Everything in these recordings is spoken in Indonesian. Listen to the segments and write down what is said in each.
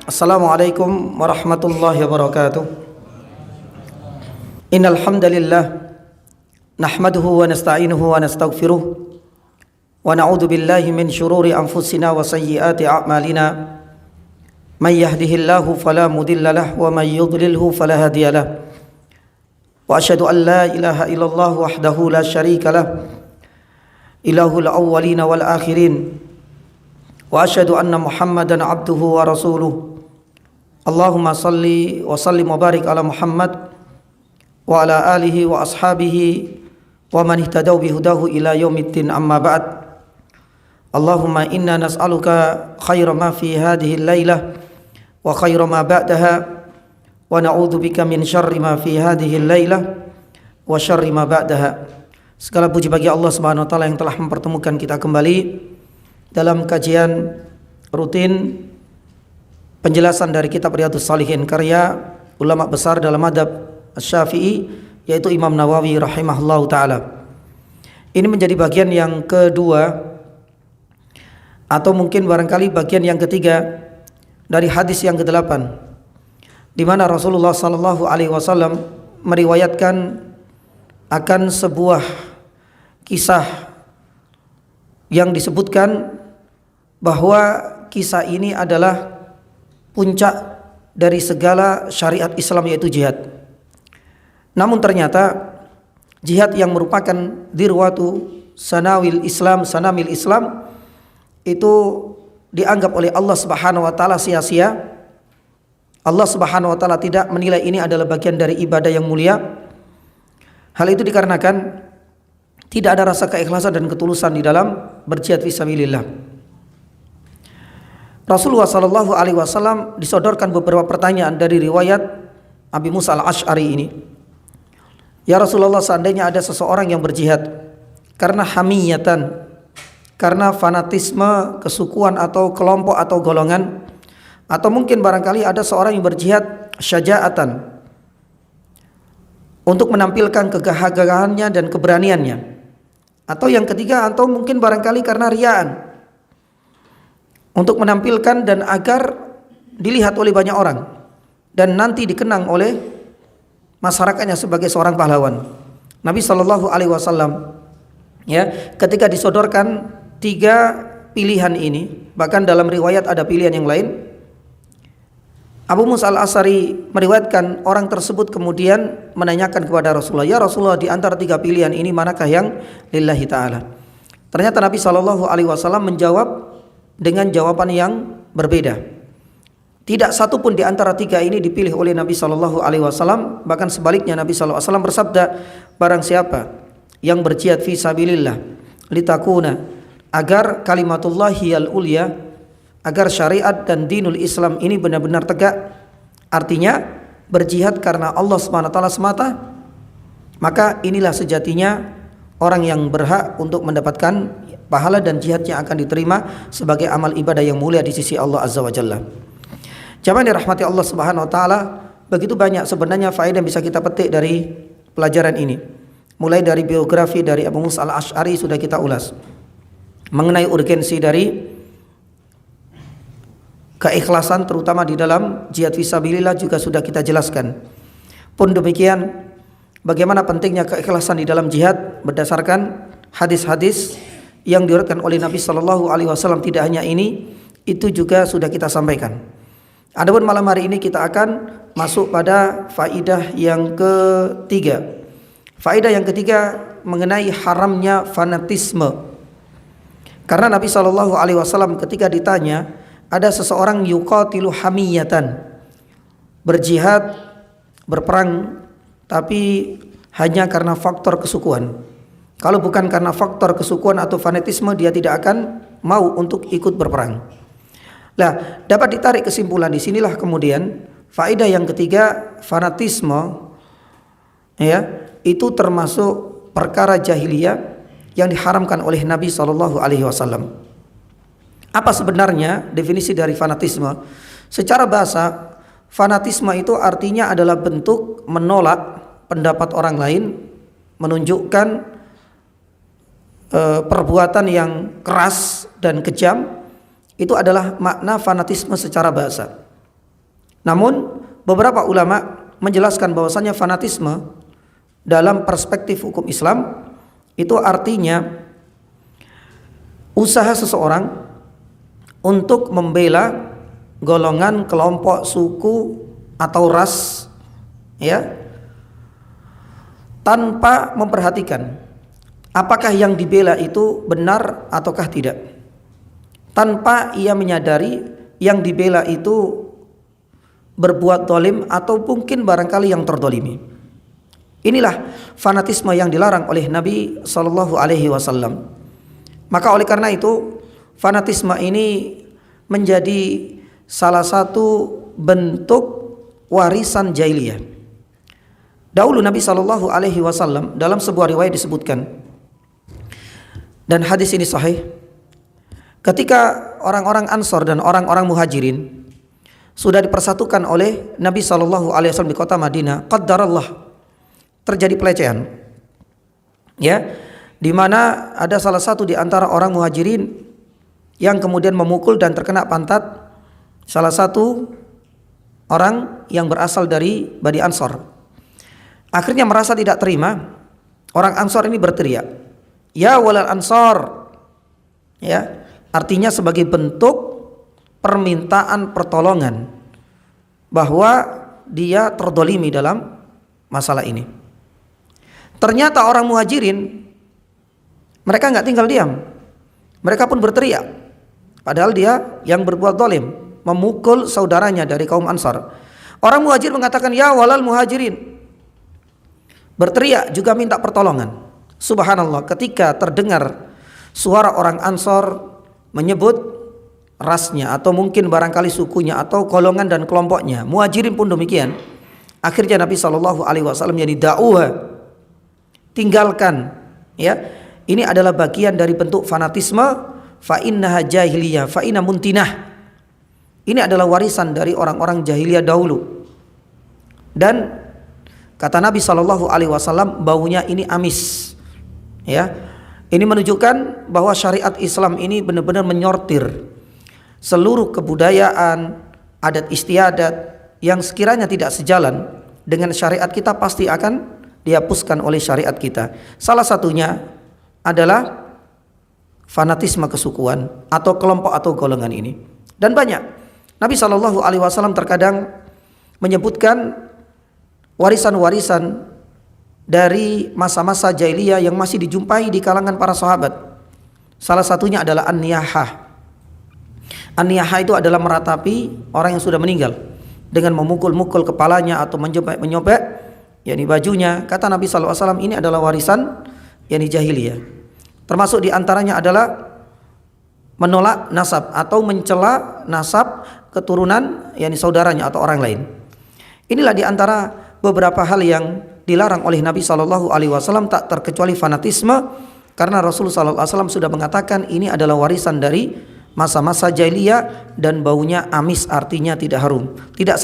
Assalamualaikum warahmatullahi wabarakatuh. Innal hamdalillah nahmaduhu wa nasta'inuhu wa nastaghfiruh wa na'udzu billahi min shururi anfusina wa sayyiati a'malina. May yahdihillahu fala mudilla lahu wa may yudlilhu fala hadiya lahu. Wa asyhadu an la ilaha illallah wahdahu la syarika lahu ilahul awwalin wal akhirin. Wa asyhadu anna Muhammadan abduhu wa rasuluh. Allahumma salli wa sallim wa barik ala Muhammad wa ala alihi wa ashabihi wa man ihtadaw bihudahu ila yaumiddin, amma ba'd. Allahumma inna nas'aluka khaira ma fi hadhihi al-lailah wa khaira ma ba'daha wa na'udzu bika min syarri ma fi hadhihi al-lailah wa syarri ma ba'daha. Segala puji bagi Allah Subhanahu wa taala yang telah mempertemukan kita kembali dalam kajian rutin penjelasan dari kitab Riyadhus Shalihin karya ulama besar dalam madhab Syafi'i, yaitu Imam Nawawi rahimahullahu taala. Ini menjadi bagian yang kedua atau mungkin barangkali bagian yang ketiga dari hadis yang ke-8, di mana Rasulullah sallallahu alaihi wasallam meriwayatkan akan sebuah kisah yang disebutkan bahwa kisah ini adalah puncak dari segala syariat Islam, yaitu jihad. Namun ternyata jihad yang merupakan dirwatu sanamil Islam itu dianggap oleh Allah Subhanahu wa taala sia-sia. Allah Subhanahu wa taala tidak menilai ini adalah bagian dari ibadah yang mulia. Hal itu dikarenakan tidak ada rasa keikhlasan dan ketulusan di dalam berjihad fisabilillah. Rasulullah sallallahu alaihi wasallam disodorkan beberapa pertanyaan dari riwayat Abi Musa al-Asy'ari ini. Ya Rasulullah, seandainya ada seseorang yang berjihad karena hamiyatan, karena fanatisme, kesukuan atau kelompok atau golongan, atau mungkin barangkali ada seorang yang berjihad syaja'atan, untuk menampilkan kegagahannya dan keberaniannya, atau yang ketiga, atau mungkin barangkali karena riyaan, untuk menampilkan dan agar dilihat oleh banyak orang dan nanti dikenang oleh masyarakatnya sebagai seorang pahlawan. Nabi Shallallahu alaihi wasallam ketika disodorkan tiga pilihan ini, bahkan dalam riwayat ada pilihan yang lain, Abu Musa al-Asy'ari meriwayatkan orang tersebut kemudian menanyakan kepada Rasulullah, "Ya Rasulullah, di antara tiga pilihan ini manakah yang lillahi ta'ala?" Ternyata Nabi Shallallahu alaihi wasallam menjawab dengan jawaban yang berbeda. Tidak satu pun di antara tiga ini dipilih oleh Nabi Shallallahu alaihi wasallam. Bahkan sebaliknya, Nabi Shallallahu alaihi wasallam bersabda, barang siapa yang berjihad fi sabilillah litakuna, agar kalimatullahi al-ulya, agar syariat dan dinul Islam ini benar-benar tegak, artinya berjihad karena Allah Subhanahu wa taala semata, maka inilah sejatinya orang yang berhak untuk mendapatkan pahala dan jihadnya akan diterima sebagai amal ibadah yang mulia di sisi Allah Azza wa Jalla. Jamaah dirahmati Allah Subhanahu wa taala, begitu banyak sebenarnya faedah yang bisa kita petik dari pelajaran ini. Mulai dari biografi dari Abu Musa al-Asy'ari sudah kita ulas. Mengenai urgensi dari keikhlasan terutama di dalam jihad fisabilillah juga sudah kita jelaskan. Pun demikian, bagaimana pentingnya keikhlasan di dalam jihad berdasarkan hadis-hadis yang diriwayatkan oleh Nabi Shallallahu alaihi wasallam. Tidak hanya ini, itu juga sudah kita sampaikan. Adapun malam hari ini kita akan masuk pada faidah yang ketiga. Faidah yang ketiga mengenai haramnya fanatisme. Karena Nabi Shallallahu alaihi wasallam ketika ditanya, ada seseorang yuqatilu hamiyatan, berjihad, berperang, tapi hanya karena faktor kesukuan. Kalau bukan karena faktor kesukuan atau fanatisme, dia tidak akan mau untuk ikut berperang. Nah, dapat ditarik kesimpulan di sinilah kemudian faedah yang ketiga, fanatisme itu termasuk perkara jahiliyah yang diharamkan oleh Nabi sallallahu alaihi wasallam. Apa sebenarnya definisi dari fanatisme? Secara bahasa, fanatisme itu artinya adalah bentuk menolak pendapat orang lain, menunjukkan perbuatan yang keras dan kejam. Itu adalah makna fanatisme secara bahasa. Namun beberapa ulama menjelaskan bahwasanya fanatisme dalam perspektif hukum Islam itu artinya usaha seseorang untuk membela golongan, kelompok, suku atau ras, ya, tanpa memperhatikan apakah yang dibela itu benar ataukah tidak, tanpa ia menyadari yang dibela itu berbuat zalim atau mungkin barangkali yang terdolimi. Inilah fanatisme yang dilarang oleh Nabi Shallallahu Alaihi Wasallam. Maka oleh karena itu fanatisme ini menjadi salah satu bentuk warisan jahiliyah. Dahulu Nabi Shallallahu Alaihi Wasallam dalam sebuah riwayat disebutkan, dan hadis ini sahih, ketika orang-orang Ansor dan orang-orang Muhajirin sudah dipersatukan oleh Nabi Shallallahu Alaihi Wasallam di kota Madinah, qaddarallah, terjadi pelecehan, ya, di mana ada salah satu di antara orang Muhajirin yang kemudian memukul dan terkena pantat salah satu orang yang berasal dari Bani Ansor. Akhirnya merasa tidak terima, orang Ansor ini berteriak, "Ya walal Ansor," ya, artinya sebagai bentuk permintaan pertolongan bahwa dia terdolimi dalam masalah ini. Ternyata orang Muhajirin mereka nggak tinggal diam, mereka pun berteriak, padahal dia yang berbuat zalim, memukul saudaranya dari kaum Ansar. Orang Muhajir mengatakan, "Ya walal Muhajirin," berteriak juga minta pertolongan. Subhanallah, ketika terdengar suara orang Ansor menyebut rasnya atau mungkin barangkali sukunya atau golongan dan kelompoknya, Muhajirin pun demikian. Akhirnya Nabi Shallallahu Alaihi Wasallam jadi dakwah, tinggalkan, ya. Ini adalah bagian dari bentuk fanatisme, fa innaha jahiliyah, fa inna muntinah. Ini adalah warisan dari orang-orang jahiliyah dahulu. Dan kata Nabi Shallallahu Alaihi Wasallam, baunya ini amis, ya. Ini menunjukkan bahwa syariat Islam ini benar-benar menyortir seluruh kebudayaan, adat istiadat yang sekiranya tidak sejalan dengan syariat kita pasti akan dihapuskan oleh syariat kita. Salah satunya adalah fanatisme kesukuan atau kelompok atau golongan ini. Dan banyak. Nabi Shallallahu Alaihi Wasallam terkadang menyebutkan warisan-warisan dari masa-masa jahiliyah yang masih dijumpai di kalangan para sahabat. Salah satunya adalah an-niyahah. An-niyahah itu adalah meratapi orang yang sudah meninggal dengan memukul-mukul kepalanya atau menyobek yakni bajunya. Kata Nabi SAW, ini adalah warisan yakni jahiliyah. Termasuk diantaranya adalah menolak nasab atau mencela nasab keturunan yakni saudaranya atau orang lain. Inilah diantara beberapa hal yang dilarang oleh Nabi SAW, tak terkecuali fanatisme, karena Rasulullah SAW sudah mengatakan ini adalah warisan dari masa-masa jahiliyah dan baunya amis, artinya tidak harum, tidak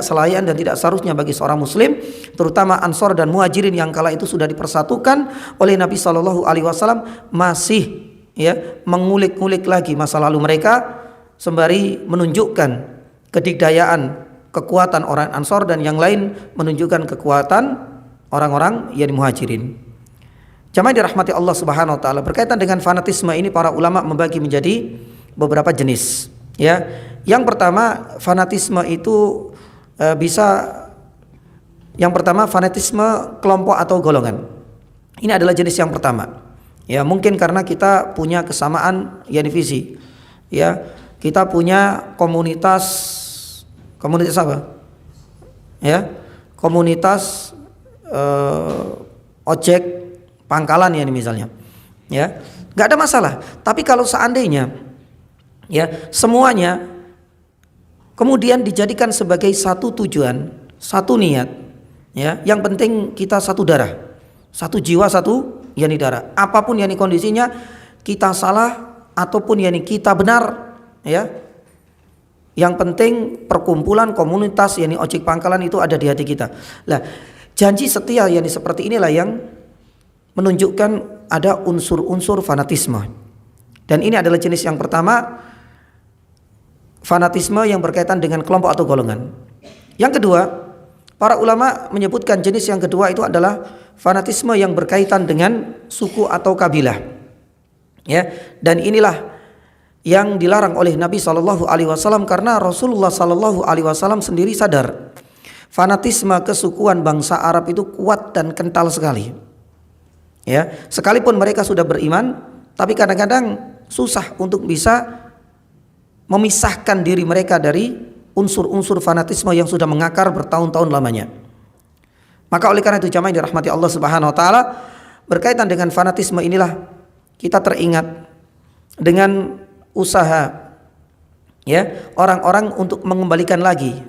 selayan dan tidak seharusnya bagi seorang muslim, terutama Ansor dan Muhajirin yang kala itu sudah dipersatukan oleh Nabi SAW, masih ya mengulik-ngulik lagi masa lalu mereka sembari menunjukkan kedikdayaan, kekuatan orang Ansor, dan yang lain menunjukkan kekuatan orang-orang yang Muhajirin. Jamaah dirahmati Allah Subhanahu wa taala, berkaitan dengan fanatisme ini para ulama membagi menjadi beberapa jenis, ya. Yang pertama, fanatisme itu yang pertama fanatisme kelompok atau golongan. Ini adalah jenis yang pertama. Ya, mungkin karena kita punya kesamaan ya visi. Ya, kita punya komunitas apa? Ya, komunitas ojek pangkalan ya misalnya, ya nggak ada masalah. Tapi kalau seandainya ya semuanya kemudian dijadikan sebagai satu tujuan, satu niat, ya yang penting kita satu darah, satu jiwa, satu yani darah. Apapun yani kondisinya, kita salah ataupun yani kita benar, ya yang penting perkumpulan komunitas yani ojek pangkalan itu ada di hati kita. Lah, janji setia yani seperti inilah yang menunjukkan ada unsur-unsur fanatisme. Dan ini adalah jenis yang pertama, fanatisme yang berkaitan dengan kelompok atau golongan. Yang kedua, para ulama menyebutkan jenis yang kedua itu adalah fanatisme yang berkaitan dengan suku atau kabilah. Ya, dan inilah yang dilarang oleh Nabi SAW karena Rasulullah SAW sendiri sadar fanatisme kesukuan bangsa Arab itu kuat dan kental sekali. Ya, sekalipun mereka sudah beriman, tapi kadang-kadang susah untuk bisa memisahkan diri mereka dari unsur-unsur fanatisme yang sudah mengakar bertahun-tahun lamanya. Maka oleh karena itu jamaah yang dirahmati Allah Subhanahu wa taala, berkaitan dengan fanatisme inilah kita teringat dengan usaha ya orang-orang untuk mengembalikan lagi,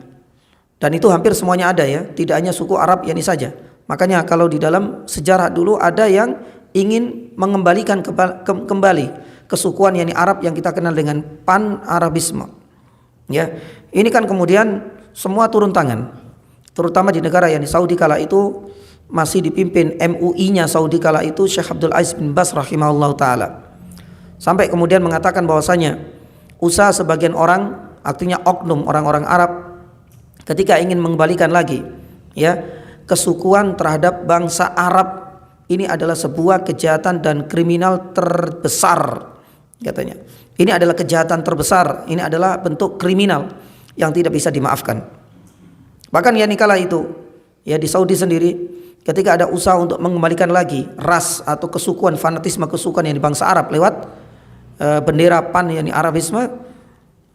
dan itu hampir semuanya ada ya, tidak hanya suku Arab ini saja. Makanya kalau di dalam sejarah dulu ada yang ingin mengembalikan kembali kesukuan yakni Arab yang kita kenal dengan pan-Arabisme. Ya, ini kan kemudian semua turun tangan, terutama di negara yakni Saudi kala itu masih dipimpin MUI-nya Saudi kala itu Syekh Abdul Aziz bin Baz rahimahullah taala. Sampai kemudian mengatakan bahwasanya usaha sebagian orang, artinya oknum orang-orang Arab, ketika ingin mengembalikan lagi ya kesukuan terhadap bangsa Arab, ini adalah sebuah kejahatan dan kriminal terbesar katanya. Ini adalah kejahatan terbesar, ini adalah bentuk kriminal yang tidak bisa dimaafkan. Bahkan ya kala itu ya di Saudi sendiri ketika ada usaha untuk mengembalikan lagi ras atau kesukuan, fanatisme kesukuan yang di bangsa Arab lewat bendera pan yakni Arabisme,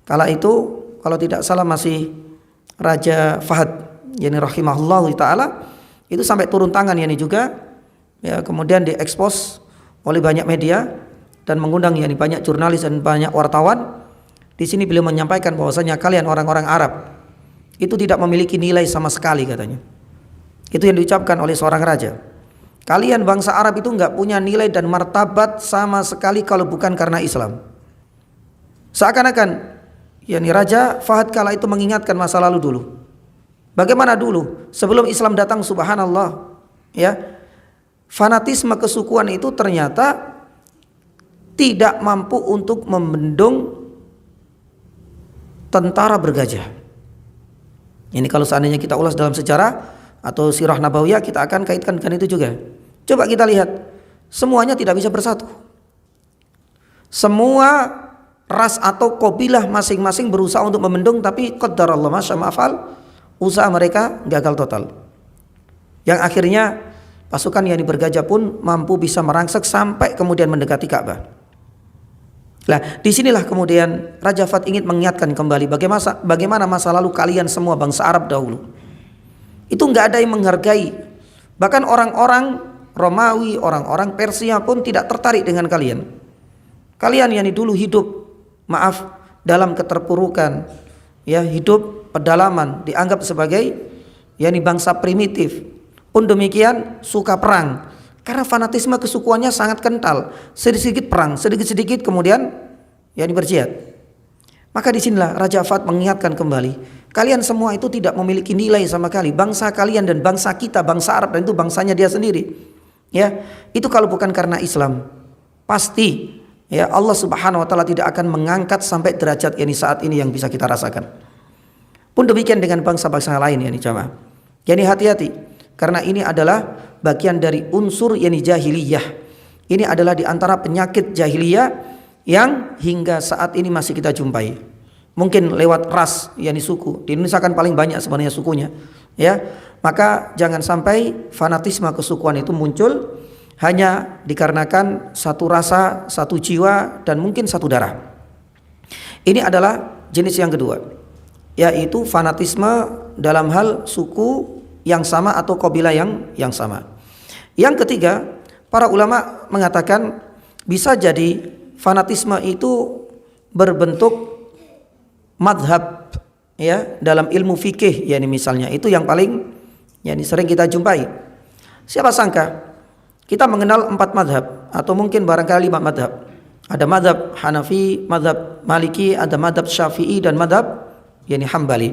kala itu kalau tidak salah masih Raja Fahad yakni rahimahullah taala, itu sampai turun tangan yakni juga ya, kemudian diekspos oleh banyak media dan mengundang yakni banyak jurnalis dan banyak wartawan. Di sini beliau menyampaikan bahwasanya kalian orang-orang Arab itu tidak memiliki nilai sama sekali katanya. Itu yang diucapkan oleh seorang raja. Kalian bangsa Arab itu enggak punya nilai dan martabat sama sekali kalau bukan karena Islam. Seakan-akan yakni Raja Fahad kala itu mengingatkan masa lalu dulu. Bagaimana dulu sebelum Islam datang, subhanallah ya, fanatisme kesukuan itu ternyata tidak mampu untuk membendung tentara bergajah. Ini kalau seandainya kita ulas dalam sejarah atau sirah nabawiyah, kita akan kaitkan dengan itu juga. Coba kita lihat, semuanya tidak bisa bersatu. Semua ras atau kabilah masing-masing berusaha untuk membendung, tapi qadarallah masya ma'afal, usaha mereka gagal total. Yang akhirnya pasukan yang bergajah pun mampu bisa merangsek sampai kemudian mendekati Ka'bah. Nah, disinilah kemudian Raja Fahad ingin mengingatkan kembali bagaimana masa lalu kalian semua bangsa Arab dahulu. Itu enggak ada yang menghargai. Bahkan orang-orang Romawi, orang-orang Persia pun tidak tertarik dengan kalian. Kalian yang dulu hidup, maaf, dalam keterpurukan, ya, hidup pedalaman, dianggap sebagai yakni bangsa primitif. Pun demikian suka perang. Karena fanatisme kesukuannya sangat kental. Sedikit-sedikit perang, sedikit-sedikit kemudian yakni berjihad. Maka disinilah Raja Fahad mengingatkan kembali, kalian semua itu tidak memiliki nilai sama sekali. Bangsa kalian dan bangsa kita, bangsa Arab, dan itu bangsanya dia sendiri. Ya, itu kalau bukan karena Islam, pasti ya Allah Subhanahu wa taala tidak akan mengangkat sampai derajat ini saat ini yang bisa kita rasakan. Pun demikian dengan bangsa-bangsa lain yakni jamaah. Yani hati-hati, karena ini adalah bagian dari unsur yakni jahiliyah. Ini adalah di antara penyakit jahiliyah yang hingga saat ini masih kita jumpai. Mungkin lewat ras yakni suku. Di Indonesia kan paling banyak sebenarnya sukunya. Ya, maka jangan sampai fanatisme kesukuan itu muncul hanya dikarenakan satu rasa, satu jiwa, dan mungkin satu darah. Ini adalah jenis yang kedua, yaitu fanatisme dalam hal suku yang sama atau kabilah yang sama. Yang ketiga, para ulama mengatakan bisa jadi fanatisme itu berbentuk madhab, ya, dalam ilmu fikih, yakni misalnya itu yang paling yakni sering kita jumpai. Siapa sangka kita mengenal 4 madhab atau mungkin barangkali 5 madhab. Ada madhab Hanafi, madhab Maliki, ada madhab Syafi'i, dan madhab yakni Hambali.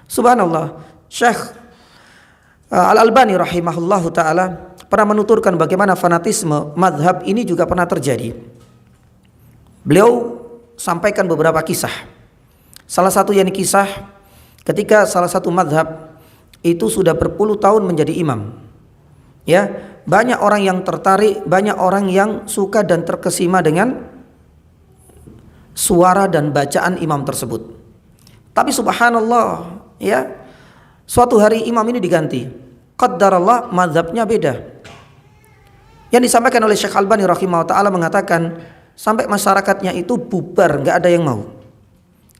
Subhanallah, Syekh Al-Albani rahimahullahu ta'ala pernah menuturkan bagaimana fanatisme madhab ini juga pernah terjadi. Beliau sampaikan beberapa kisah. Salah satu yang kisah ketika salah satu madhab itu sudah berpuluh tahun menjadi imam. Ya, banyak orang yang tertarik, banyak orang yang suka dan terkesima dengan suara dan bacaan imam tersebut. Tapi subhanallah, ya, suatu hari imam ini diganti. Qaddarallah, madhabnya beda. Yang disampaikan oleh Syekh Albani rahimahullah ta'ala mengatakan sampai masyarakatnya itu bubar, nggak ada yang mau.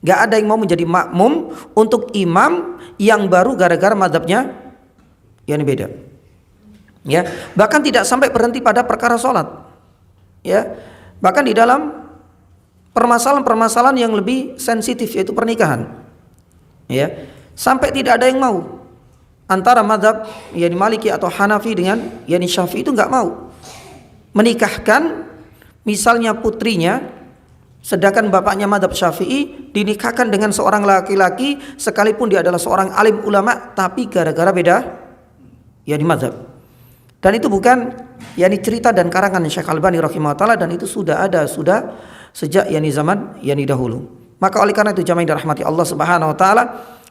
Nggak ada yang mau menjadi makmum untuk imam yang baru gara-gara madhabnya yang beda. Ya, bahkan tidak sampai berhenti pada perkara sholat. Ya, bahkan di dalam permasalahan-permasalahan yang lebih sensitif yaitu pernikahan. Ya, sampai tidak ada yang mau antara madhab yakni Maliki atau Hanafi dengan yakni Syafi'i itu nggak mau menikahkan misalnya putrinya, sedangkan bapaknya madhab Syafi'i dinikahkan dengan seorang laki-laki sekalipun dia adalah seorang alim ulama, tapi gara-gara beda yakni madhab. Dan itu bukan yakni cerita dan karangan Syekh Albani rahimahullah ta'ala, dan itu sudah sejak yakni zaman yakni dahulu. Maka oleh karena itu jamaah yang dirahmati Allah Subhanahu wa taala,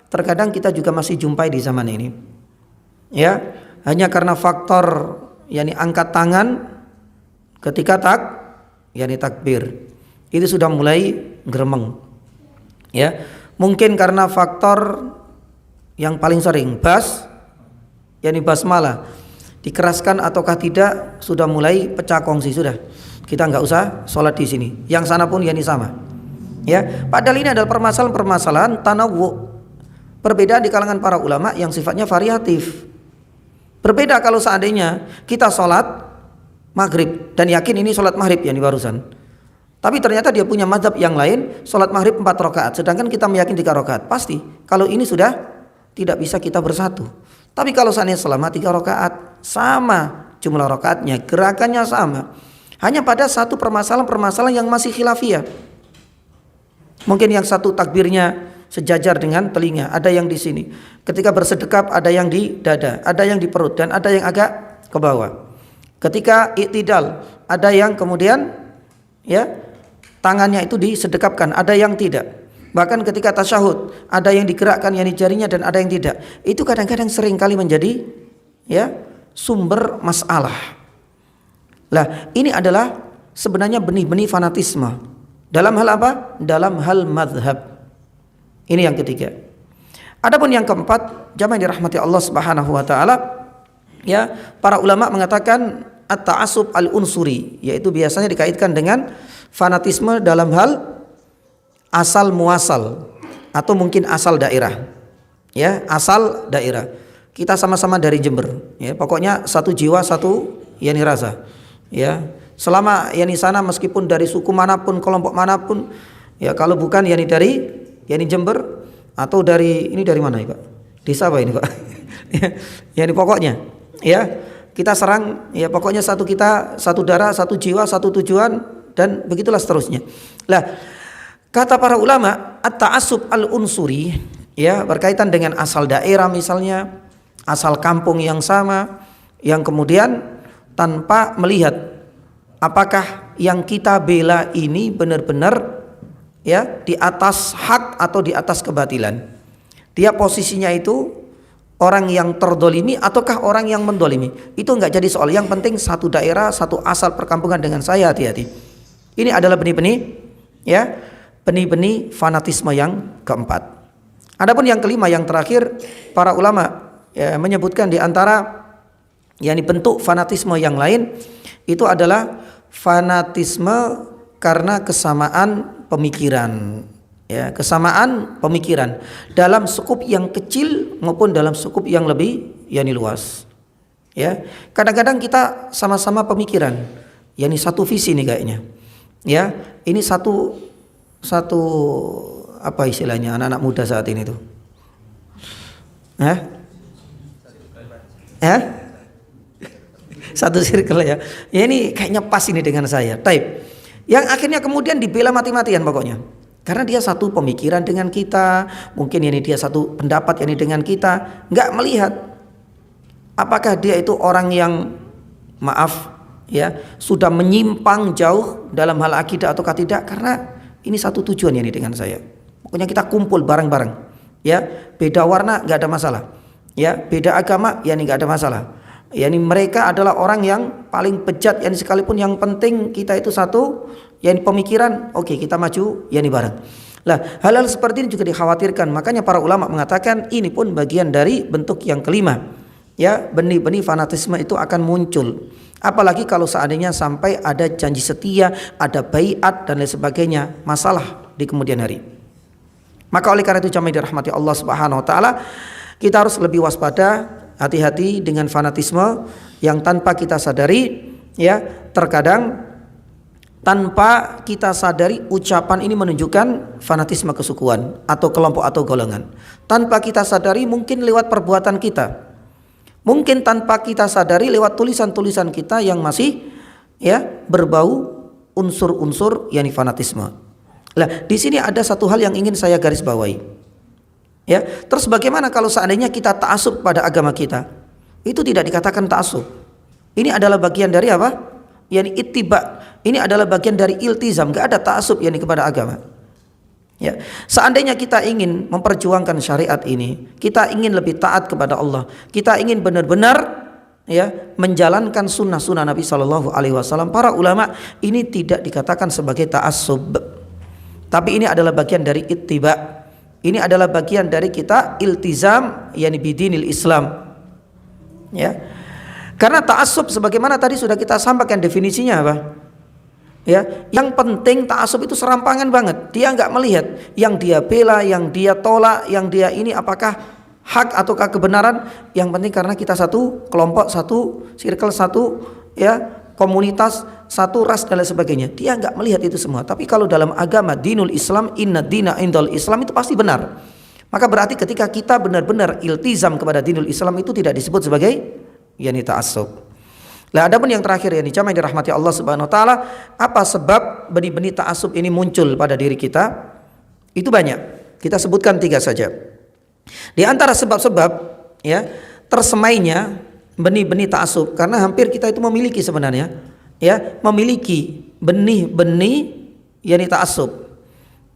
terkadang kita juga masih jumpai di zaman ini. Ya, hanya karena faktor yakni angkat tangan ketika yakni takbir itu sudah mulai gremeng. Ya, mungkin karena faktor yang paling sering yakni basmalah dikeraskan ataukah tidak sudah mulai pecah kongsi, sudah kita nggak usah sholat di sini, yang sana pun yakni sama. Ya, padahal ini adalah permasalahan tanawwu, perbedaan di kalangan para ulama yang sifatnya variatif. Berbeda kalau seandainya kita sholat maghrib dan yakin ini sholat maghrib yang barusan, tapi ternyata dia punya mazhab yang lain, sholat maghrib 4 rakaat, sedangkan kita meyakini 3 rakaat. Pasti kalau ini sudah tidak bisa kita bersatu. Tapi kalau seandainya selama 3 rakaat sama jumlah rakaatnya, gerakannya sama, hanya pada satu permasalahan yang masih khilafiyah. Mungkin yang satu takbirnya sejajar dengan telinga, ada yang di sini. Ketika bersedekap ada yang di dada, ada yang di perut, dan ada yang agak ke bawah. Ketika i'tidal ada yang kemudian ya tangannya itu disedekapkan, ada yang tidak. Bahkan ketika tasyahud ada yang digerakkan yakni jarinya dan ada yang tidak. Itu kadang-kadang sering kali menjadi ya sumber masalah. Lah, ini adalah sebenarnya benih-benih fanatisme. Dalam hal apa? Dalam hal madhab. Ini yang ketiga. Adapun yang keempat, jamaah yang dirahmati Allah Subhanahu wa taala, ya, para ulama mengatakan at-ta'assub al-unsuri, yaitu biasanya dikaitkan dengan fanatisme dalam hal asal muasal atau mungkin asal daerah. Ya, asal daerah. Kita sama-sama dari Jember, ya, pokoknya satu jiwa satu yani rasa. Ya, selama yani sana meskipun dari suku manapun, kelompok manapun, ya kalau bukan yani dari yani Jember atau dari ini dari mana ya Pak? Desa apa ini Pak? Yani pokoknya ya kita serang, ya pokoknya satu kita, satu darah, satu jiwa, satu tujuan, dan begitulah seterusnya. Lah, kata para ulama at-ta'assub al-unsuri, ya, berkaitan dengan asal daerah misalnya, asal kampung yang sama, yang kemudian tanpa melihat apakah yang kita bela ini benar-benar ya di atas hak atau di atas kebatilan. Dia posisinya itu orang yang terdolimi ataukah orang yang mendolimi, itu enggak jadi soal. Yang penting satu daerah, satu asal perkampungan dengan saya, hati-hati. Ini adalah benih-benih ya, benih-benih fanatisme yang keempat. Adapun yang kelima, yang terakhir, para ulama ya, menyebutkan di antara yakni bentuk fanatisme yang lain itu adalah fanatisme karena kesamaan pemikiran. Ya, kesamaan pemikiran dalam skup yang kecil maupun dalam skup yang lebih yakni luas. Ya, kadang-kadang kita sama-sama pemikiran, yakni satu visi nih kayaknya. Ya, ini satu apa istilahnya anak-anak muda saat ini tuh? Satu circle ya. Ya ini kayaknya pas ini dengan saya. Type. Yang akhirnya kemudian dibela mati-matian pokoknya. Karena dia satu pemikiran dengan kita, mungkin ini dia satu pendapat ini dengan kita, nggak melihat apakah dia itu orang yang maaf ya sudah menyimpang jauh dalam hal akidah ataukah tidak, karena ini satu tujuan ini dengan saya. Pokoknya kita kumpul bareng-bareng. Ya, beda warna nggak ada masalah. Ya, beda agama, ya ini nggak ada masalah. Ya, ini mereka adalah orang yang paling bejat, ya ini sekalipun yang penting kita itu satu, ya ini pemikiran, oke kita maju, ya ini bareng. Lah, hal-hal seperti ini juga dikhawatirkan. Makanya para ulama mengatakan ini pun bagian dari bentuk yang kelima. Ya, benih-benih fanatisme itu akan muncul. Apalagi kalau seandainya sampai ada janji setia, ada baiat dan lain sebagainya, masalah di kemudian hari. Maka oleh karena itu jamaah dirahmati Allah Subhanahu wa taala, kita harus lebih waspada, hati-hati dengan fanatisme yang tanpa kita sadari, ya, terkadang tanpa kita sadari ucapan ini menunjukkan fanatisme kesukuan atau kelompok atau golongan. Tanpa kita sadari mungkin lewat perbuatan kita. Mungkin tanpa kita sadari lewat tulisan-tulisan kita yang masih, ya, berbau unsur-unsur yakni fanatisme. Lah, di sini ada satu hal yang ingin saya garis bawahi. Ya, terus bagaimana kalau seandainya kita ta'assub pada agama kita? Itu tidak dikatakan ta'assub. Ini adalah bagian dari apa? Yani ittiba. Ini adalah bagian dari iltizam. Gak ada ta'assub yani kepada agama. Ya, seandainya kita ingin memperjuangkan syariat ini, kita ingin lebih taat kepada Allah, kita ingin benar-benar, ya, menjalankan sunnah-sunnah Nabi Shallallahu Alaihi Wasallam. Para ulama ini tidak dikatakan sebagai ta'assub, tapi ini adalah bagian dari ittiba. Ini adalah bagian dari kita iltizam yani bidinil Islam. Ya. Karena ta'assub sebagaimana tadi sudah kita sampaikan definisinya apa? Ya, yang penting ta'assub itu serampangan banget. Dia enggak melihat yang dia bela, yang dia tolak, yang dia ini apakah hak ataukah kebenaran. Yang penting karena kita satu kelompok, satu circle, satu, ya, komunitas, satu ras dan lain sebagainya. Dia enggak melihat itu semua. Tapi kalau dalam agama dinul Islam, inna dina indal Islam, itu pasti benar. Maka berarti ketika kita benar-benar iltizam kepada dinul Islam itu tidak disebut sebagai yani ta'assub. Lah, adapun yang terakhir yani jamaah yang dirahmati Allah Subhanahu wa taala, apa sebab benih-benih ta'assub ini muncul pada diri kita? Itu banyak. Kita sebutkan 3 saja. Di antara sebab-sebab, ya, tersemainya benih-benih ta'assub, karena hampir kita itu memiliki sebenarnya, ya, memiliki benih-benih yani ta'assub,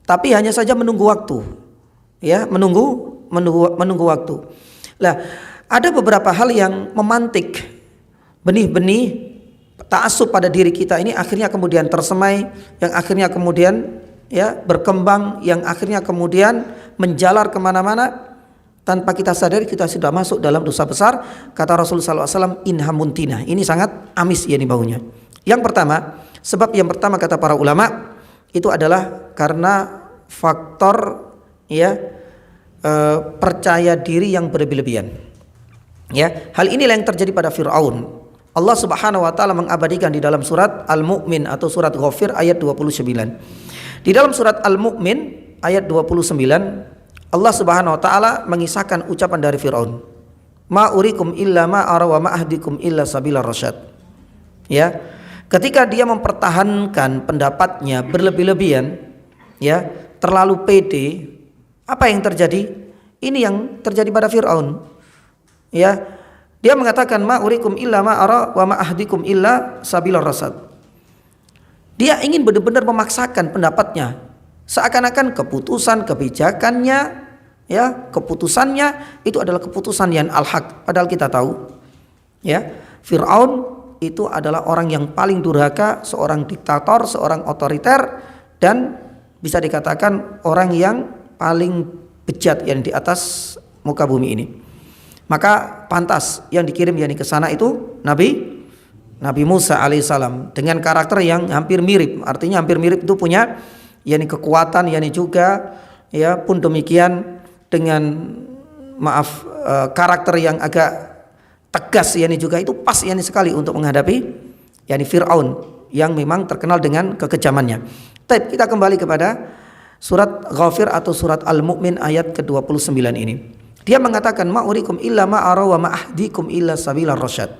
tapi hanya saja menunggu waktu, ya, menunggu waktu. Lah, ada beberapa hal yang memantik benih-benih ta'assub pada diri kita ini, akhirnya kemudian tersemai, yang akhirnya kemudian, ya, berkembang, yang akhirnya kemudian menjalar kemana-mana. Tanpa kita sadari kita sudah masuk dalam dosa besar. Kata Rasulullah SAW, inhamuntina, ini sangat amis yani baunya. Yang pertama, sebab yang pertama kata para ulama itu adalah karena faktor, ya, percaya diri yang berlebihan. Ya, hal inilah yang terjadi pada Fir'aun. Allah Subhanahu wa taala mengabadikan di dalam surat Al-Mu'min atau surat Ghafir ayat 29. Di dalam surat Al-Mu'min ayat 29, Allah Subhanahu wa taala mengisahkan ucapan dari Firaun. Ma urikum illa ma ara wa ma ahdikum illa sabilar rasyad. Ya. Ketika dia mempertahankan pendapatnya berlebih-lebihan, ya, terlalu pede, apa yang terjadi? Ini yang terjadi pada Firaun. Ya. Dia mengatakan ma urikum illa ma ara wa ma ahdikum illa sabilar rasyad. Dia ingin benar-benar memaksakan pendapatnya, seakan-akan keputusan kebijakannya, ya, keputusannya itu adalah keputusan yang al-haq. Padahal kita tahu, ya, Fir'aun itu adalah orang yang paling durhaka, seorang diktator, seorang otoriter, dan bisa dikatakan orang yang paling bejat yang di atas muka bumi ini. Maka pantas yang dikirim yakni ke sana itu Nabi Musa alaihissalam dengan karakter yang hampir mirip. Artinya hampir mirip itu punya yakni kekuatan, yakni juga, ya, pun demikian dengan karakter yang agak tegas, yakni juga itu pas yakni sekali untuk menghadapi yakni Fir'aun yang memang terkenal dengan kekejamannya. Tapi kita kembali kepada surat Ghafir atau surat Al-Mu'min ayat ke-29 ini. Dia mengatakan ma urikum illa ma ara wa ma ahdikum illa sabilar rasyad.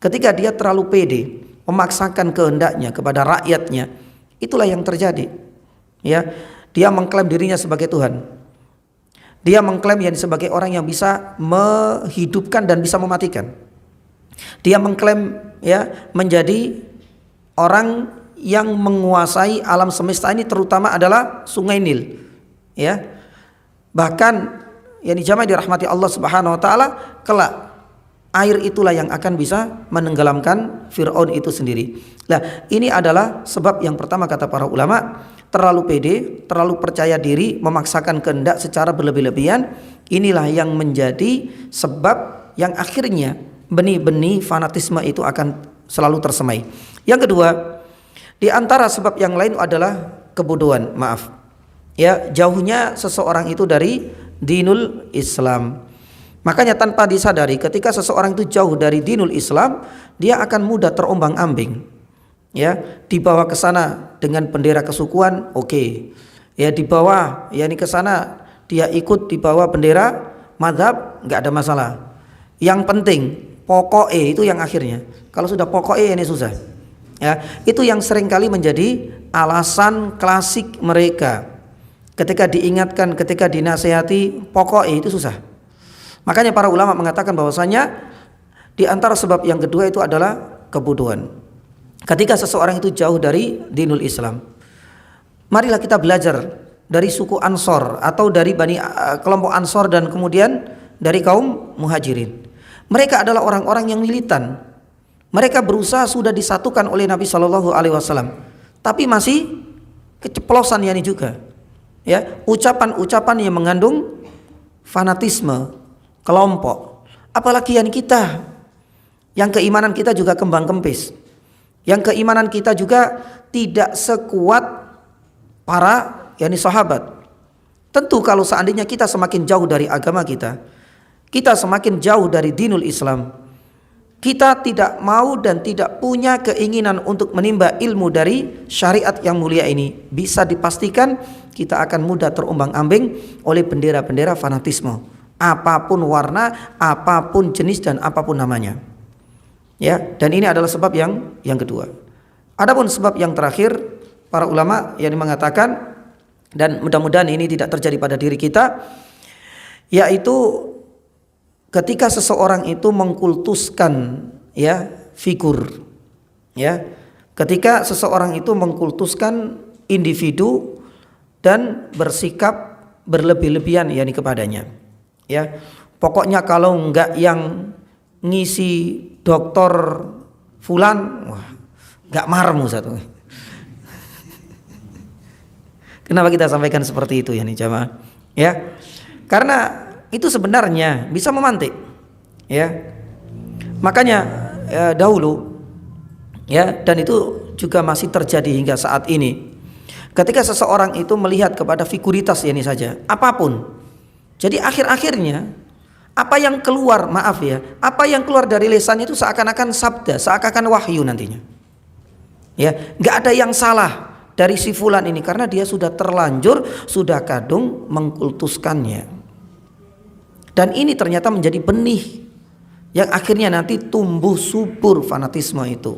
Ketika dia terlalu pede memaksakan kehendaknya kepada rakyatnya, itulah yang terjadi. Ya, dia mengklaim dirinya sebagai Tuhan. Dia mengklaim yang sebagai orang yang bisa menghidupkan dan bisa mematikan. Dia mengklaim, ya, menjadi orang yang menguasai alam semesta ini, terutama adalah Sungai Nil. ya. Bahkan yang jamaah dirahmati Allah Subhanahu wa taala, kelak air itulah yang akan bisa menenggelamkan Fir'aun itu sendiri. Nah, ini adalah sebab yang pertama kata para ulama, terlalu pede, terlalu percaya diri, memaksakan kehendak secara berlebih-lebihan. Inilah yang menjadi sebab yang akhirnya benih-benih fanatisme itu akan selalu tersemai. Yang kedua, di antara sebab yang lain adalah kebodohan, maaf. Ya, jauhnya seseorang itu dari dinul Islam. Makanya tanpa disadari ketika seseorang itu jauh dari dinul Islam, dia akan mudah terombang-ambing. Ya, dibawa ke sana dengan bendera kesukuan, oke. Ya, dibawa yakni ke sana dia ikut dibawa bendera mazhab, enggak ada masalah. Yang penting pokoknya itu yang akhirnya. Kalau sudah pokoknya ini susah. Ya, itu yang seringkali menjadi alasan klasik mereka. Ketika diingatkan, ketika dinasehati, pokoknya itu susah. Makanya para ulama mengatakan bahwasanya di antara sebab yang kedua itu adalah kebodohan. Ketika seseorang itu jauh dari dinul Islam, marilah kita belajar dari suku Ansor atau dari kelompok Ansor dan kemudian dari kaum Muhajirin. Mereka adalah orang-orang yang militan. Mereka berusaha sudah disatukan oleh Nabi Shallallahu Alaihi Wasallam, tapi masih keceplosan yani juga. Ya, ucapan-ucapan yang mengandung fanatisme kelompok. Apalagi yang kita, yang keimanan kita juga kembang kempis, yang keimanan kita juga tidak sekuat para yakni sahabat. Tentu kalau seandainya kita semakin jauh dari agama kita semakin jauh dari dinul Islam, kita tidak mau dan tidak punya keinginan untuk menimba ilmu dari syariat yang mulia ini, bisa dipastikan kita akan mudah terombang-ambing oleh bendera-bendera fanatisme, apapun warna, apapun jenis dan apapun namanya. Ya, dan ini adalah sebab yang kedua. Adapun sebab yang terakhir, para ulama yang mengatakan, dan mudah-mudahan ini tidak terjadi pada diri kita, yaitu ketika seseorang itu mengkultuskan ya figur, ya, ketika seseorang itu mengkultuskan individu dan bersikap berlebih-lebihan yakni kepadanya, ya, pokoknya kalau enggak yang ngisi dokter fulan, wah, enggak marmu satu. Kenapa kita sampaikan seperti itu yakni jamaah? Ya, karena itu sebenarnya bisa memantik, ya. Makanya dahulu, ya, dan itu juga masih terjadi hingga saat ini. Ketika seseorang itu melihat kepada figuritas ini saja, apapun, jadi akhir-akhirnya apa yang keluar, maaf ya, apa yang keluar dari lisannya itu seakan-akan sabda, seakan-akan wahyu nantinya. Ya, nggak ada yang salah dari si fulan ini karena dia sudah terlanjur, sudah kadung mengkultuskannya. Dan ini ternyata menjadi benih yang akhirnya nanti tumbuh subur fanatisme itu.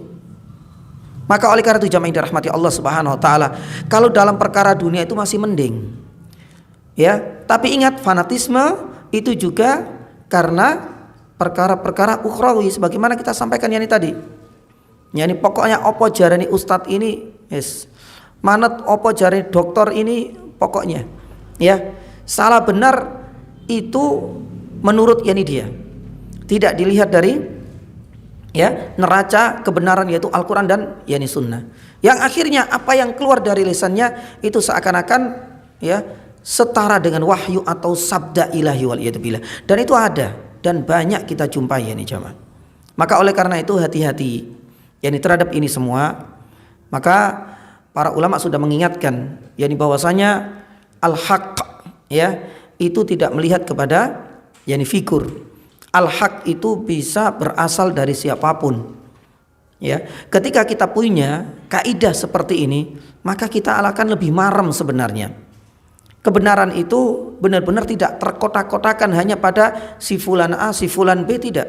Maka oleh karena itu jamaah yang dirahmati Allah Subhanahu wa taala, kalau dalam perkara dunia itu masih mending. Ya, tapi ingat fanatisme itu juga karena perkara-perkara ukhrawi sebagaimana kita sampaikan yani tadi. Yani pokoknya opo jarani ustadz ini, yes. Manut opo jarani dokter ini pokoknya. Ya, salah benar itu menurut yani dia. Tidak dilihat dari ya neraca kebenaran yaitu Al-Quran dan yani sunnah, yang akhirnya apa yang keluar dari lisannya itu seakan-akan ya setara dengan wahyu atau sabda ilahi waliyadzubillah, dan itu ada dan banyak kita jumpai yani jamaah. Maka oleh karena itu hati-hati yani terhadap ini semua. Maka para ulama sudah mengingatkan yani bahwasanya al-haq ya itu tidak melihat kepada yani figur. Al-haq itu bisa berasal dari siapapun. Ya, ketika kita punya kaidah seperti ini, maka kita akan lebih marem sebenarnya. Kebenaran itu benar-benar tidak terkotak-kotakan hanya pada si fulan A, si fulan B, tidak.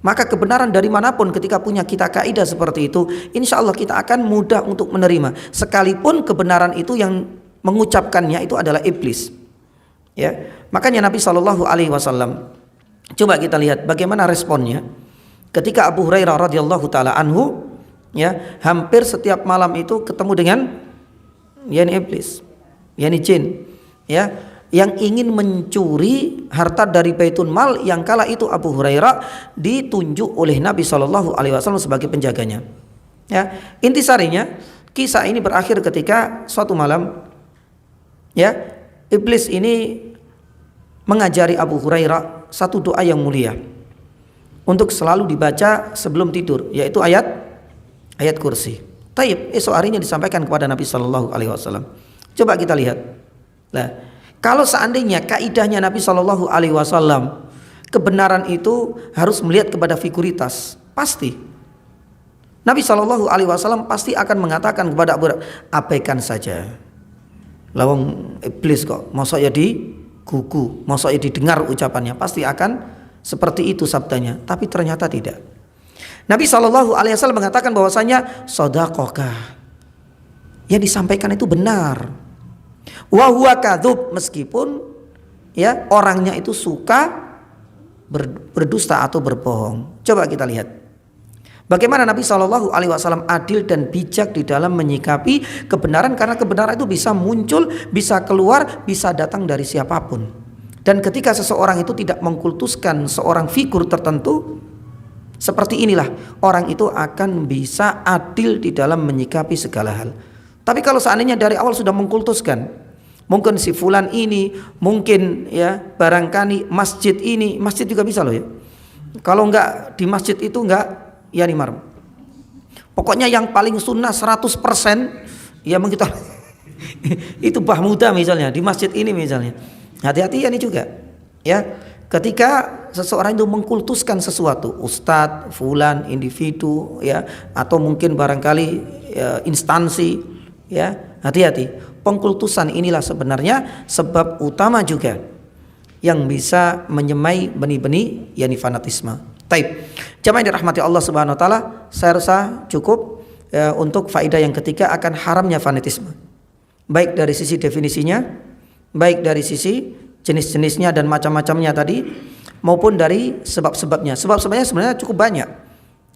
Maka kebenaran dari manapun ketika punya kita kaidah seperti itu, insya Allah kita akan mudah untuk menerima. Sekalipun kebenaran itu yang mengucapkannya itu adalah iblis. Ya, makanya Nabi SAW, coba kita lihat bagaimana responnya ketika Abu Hurairah radhiyallahu taala anhu ya hampir setiap malam itu ketemu dengan yani iblis, yani jin. ya, yang ingin mencuri harta dari Baitul Mal yang kala itu Abu Hurairah ditunjuk oleh Nabi Shallallahu Alaihi Wasallam sebagai penjaganya. Ya, intisarinya kisah ini berakhir ketika suatu malam, ya, iblis ini mengajari Abu Hurairah satu doa yang mulia untuk selalu dibaca sebelum tidur, yaitu ayat kursi. Taib, esok harinya disampaikan kepada Nabi Shallallahu Alaihi Wasallam. Coba kita lihat. Nah, kalau seandainya kaidahnya Nabi Shallallahu Alaihi Wasallam, kebenaran itu harus melihat kepada figuritas, pasti Nabi Shallallahu Alaihi Wasallam pasti akan mengatakan kepada Abu Hurairah, abaikan saja. Lawang iblis kok, masa ya digugu, masa ya didengar ucapannya, pasti akan seperti itu sabdanya. Tapi ternyata tidak. Nabi Shallallahu Alaihi Wasallam mengatakan bahwasanya shadaqaka, yang disampaikan itu benar. Wa huwa kadzub, meskipun ya orangnya itu suka berdusta atau berbohong. Coba kita lihat bagaimana Nabi Shallallahu Alaihi Wasallam adil dan bijak di dalam menyikapi kebenaran, karena kebenaran itu bisa muncul, bisa keluar, bisa datang dari siapapun. Dan ketika seseorang itu tidak mengkultuskan seorang figur tertentu, seperti inilah orang itu akan bisa adil di dalam menyikapi segala hal. Tapi kalau seandainya dari awal sudah mengkultuskan, mungkin si fulan ini, mungkin ya barangkali masjid ini, masjid juga bisa loh ya. Kalau enggak di masjid itu enggak, ya nimar. Pokoknya yang paling sunnah 100%, ya mungkin itu bah muda misalnya di masjid ini misalnya. Hati-hati ya ini juga. Ya, ketika seseorang itu mengkultuskan sesuatu, ustadz, fulan, individu, ya, atau mungkin barangkali ya, instansi. Ya, hati-hati. Pengkultusan inilah sebenarnya sebab utama juga yang bisa menyemai benih-benih yakni fanatisme. Taib. Jamaah yang dirahmati Allah Subhanahu wa taala, saya rasa cukup untuk faedah yang ketiga akan haramnya fanatisme. Baik dari sisi definisinya, baik dari sisi jenis-jenisnya dan macam-macamnya tadi, maupun dari sebab-sebabnya. Sebab-sebabnya sebenarnya cukup banyak.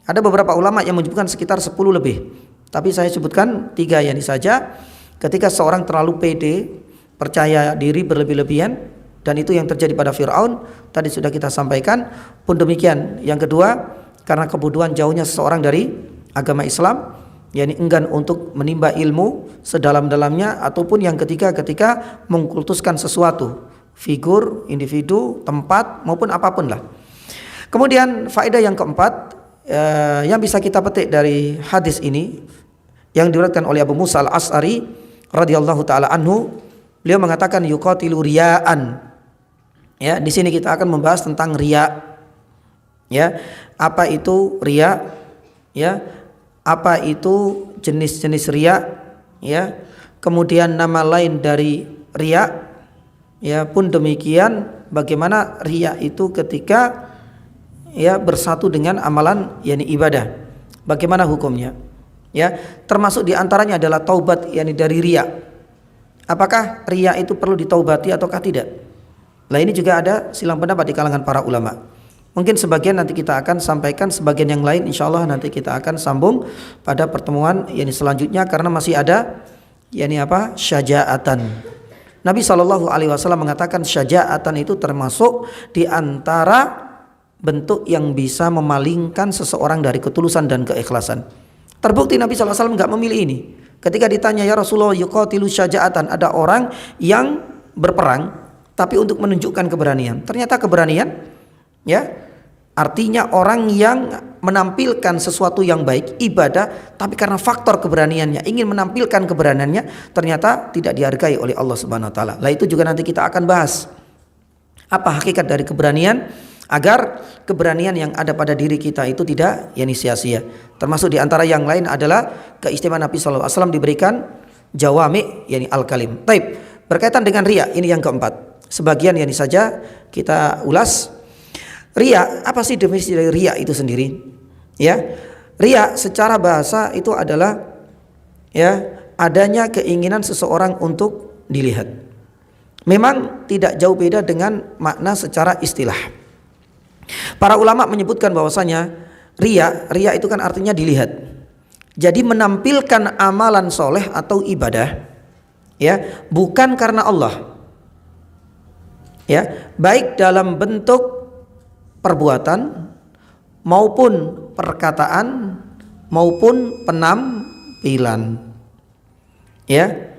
Ada beberapa ulama yang menyebutkan sekitar 10 lebih. Tapi saya sebutkan 3 yang ini saja. Ketika seorang terlalu pede, percaya diri berlebih-lebihan, dan itu yang terjadi pada Fir'aun, tadi sudah kita sampaikan. Pun demikian, yang kedua, karena kebodohan jauhnya seseorang dari agama Islam, yakni enggan untuk menimba ilmu sedalam-dalamnya, ataupun yang ketiga ketika mengkultuskan sesuatu, figur, individu, tempat, maupun apapun lah. Kemudian faedah yang keempat yang bisa kita petik dari hadis ini yang diriwayatkan oleh Abu Musa Al-Asy'ari radhiyallahu taala anhu, beliau mengatakan yuqatilu riya'an. Ya, di sini kita akan membahas tentang riya. Ya, apa itu riya? Ya, apa itu jenis-jenis riya? Ya, kemudian nama lain dari riya. Ya, pun demikian bagaimana riya itu ketika ya bersatu dengan amalan yakni ibadah. Bagaimana hukumnya? Ya, termasuk diantaranya adalah taubat yakni dari riya. Apakah riya itu perlu ditaubati ataukah tidak? Nah, ini juga ada silang pendapat di kalangan para ulama. Mungkin sebagian nanti kita akan sampaikan, sebagian yang lain insyaallah nanti kita akan sambung pada pertemuan yakni selanjutnya, karena masih ada yakni apa? Syaja'atan. Nabi Shallallahu Alaihi Wasallam mengatakan syaja'atan itu termasuk di antara bentuk yang bisa memalingkan seseorang dari ketulusan dan keikhlasan. Terbukti Nabi SAW enggak memilih ini. Ketika ditanya, ya Rasulullah yuqatilu syaja'atan, ada orang yang berperang tapi untuk menunjukkan keberanian. Ternyata keberanian ya artinya orang yang menampilkan sesuatu yang baik, ibadah, tapi karena faktor keberaniannya, ingin menampilkan keberaniannya, ternyata tidak dihargai oleh Allah Subhanahu wa taala. Lah itu juga nanti kita akan bahas. Apa hakikat dari keberanian, agar keberanian yang ada pada diri kita itu tidak yakni sia-sia. Termasuk di antara yang lain adalah keistimewaan Nabi sallallahu alaihi wasallam diberikan jawami yakni al-kalim. Taib. Berkaitan dengan riya, ini yang keempat. Sebagian yakni saja kita ulas. Riya, apa sih definisi dari riya itu sendiri? Ya. Riya secara bahasa itu adalah ya adanya keinginan seseorang untuk dilihat. Memang tidak jauh beda dengan makna secara istilah. Para ulama menyebutkan bahwasanya riya itu kan artinya dilihat. Jadi menampilkan amalan soleh atau ibadah ya bukan karena Allah, Ya, baik dalam bentuk perbuatan maupun perkataan maupun penampilan. Ya.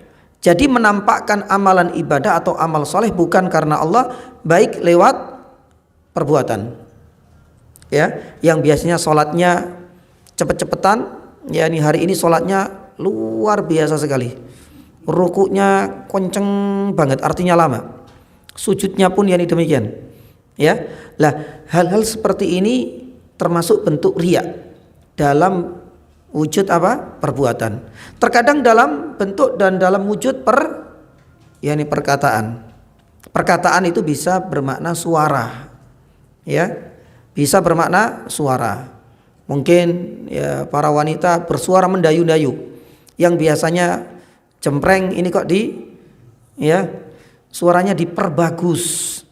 Jadi menampakkan amalan ibadah atau amal soleh bukan karena Allah, baik lewat perbuatan. Ya, yang biasanya sholatnya cepet-cepetan, ya ini hari ini sholatnya luar biasa sekali. Rukuknya kenceng banget, artinya lama. Sujudnya pun yani demikian. Ya, lah hal-hal seperti ini termasuk bentuk riya dalam wujud apa? Perbuatan. Terkadang dalam bentuk dan dalam wujud yakni perkataan. Perkataan itu bisa bermakna suara. Ya. Bisa bermakna suara. Mungkin ya para wanita bersuara mendayu-dayu. Yang biasanya cempreng ini kok suaranya diperbagus.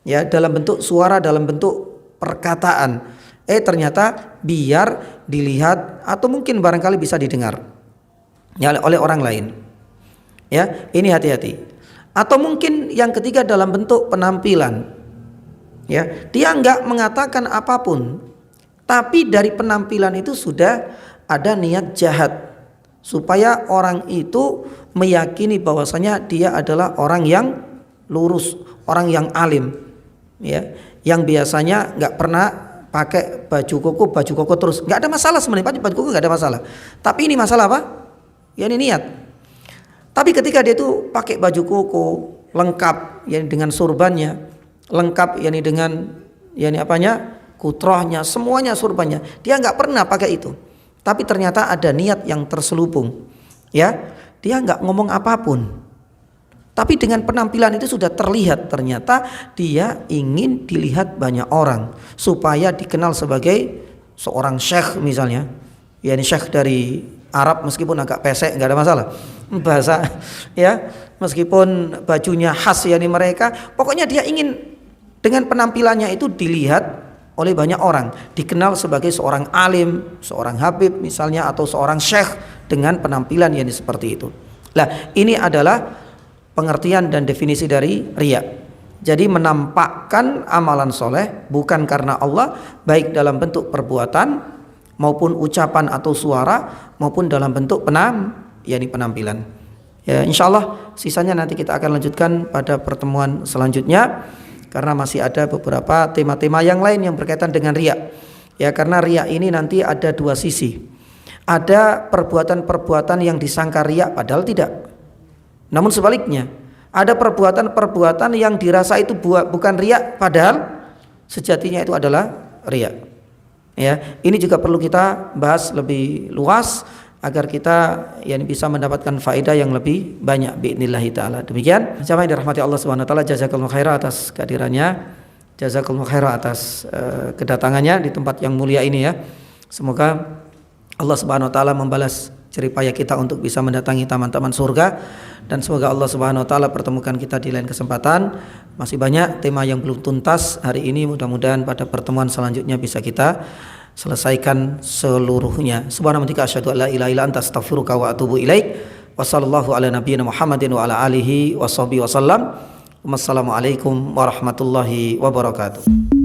Ya, dalam bentuk suara, dalam bentuk perkataan. Ternyata biar dilihat atau mungkin barangkali bisa didengar ya oleh orang lain. Ya, ini hati-hati. Atau mungkin yang ketiga dalam bentuk penampilan. Ya, dia enggak mengatakan apapun, tapi dari penampilan itu sudah ada niat jahat supaya orang itu meyakini bahwasanya dia adalah orang yang lurus, orang yang alim. Ya, yang biasanya enggak pernah pakai baju koko terus, nggak ada masalah sebenarnya, pakai baju koko nggak ada masalah. Tapi ini masalah apa? Ya ini niat. Tapi ketika dia itu pakai baju koko lengkap, ya dengan surbannya, lengkap, ya dengan kutrohnya, semuanya surbannya, dia nggak pernah pakai itu. Tapi ternyata ada niat yang terselubung. Ya, dia nggak ngomong apapun. Tapi dengan penampilan itu sudah terlihat ternyata dia ingin dilihat banyak orang supaya dikenal sebagai seorang syekh misalnya. Ya ini syekh dari Arab meskipun agak pesek nggak ada masalah. Bahasa ya meskipun bajunya khas yakni mereka, pokoknya dia ingin dengan penampilannya itu dilihat oleh banyak orang, dikenal sebagai seorang alim, seorang habib misalnya atau seorang syekh dengan penampilan yakni seperti itu. Lah, ini adalah pengertian dan definisi dari riya. Jadi menampakkan amalan soleh bukan karena Allah, baik dalam bentuk perbuatan maupun ucapan atau suara maupun dalam bentuk yakni penampilan. Ya, insyaallah sisanya nanti kita akan lanjutkan pada pertemuan selanjutnya karena masih ada beberapa tema-tema yang lain yang berkaitan dengan riya. Ya, karena riya ini nanti ada dua sisi. Ada perbuatan-perbuatan yang disangka riya padahal tidak. Namun sebaliknya, ada perbuatan-perbuatan yang dirasa itu bukan riya padahal sejatinya itu adalah riya. Ya, ini juga perlu kita bahas lebih luas agar kita bisa mendapatkan faedah yang lebih banyak biidznillah taala. Demikian, jamaah yang dirahmati Allah Subhanahu wa taala, jazakallahu khairan atas kehadirannya. Jazakallahu khairan atas kedatangannya di tempat yang mulia ini ya. Semoga Allah Subhanahu wa taala membalas jeripaya kita untuk bisa mendatangi taman-taman surga, dan semoga Allah Subhanahu wa taala pertemukan kita di lain kesempatan. Masih banyak tema yang belum tuntas hari ini, mudah-mudahan pada pertemuan selanjutnya bisa kita selesaikan seluruhnya. Subhanaka asyhadu an la ilaha illa anta astaghfiruka wa atubu ilaik. Wassallallahu ala nabiyyina Muhammadin wa ala alihi washabbihi wasallam. Wassalamualaikum warahmatullahi wabarakatuh.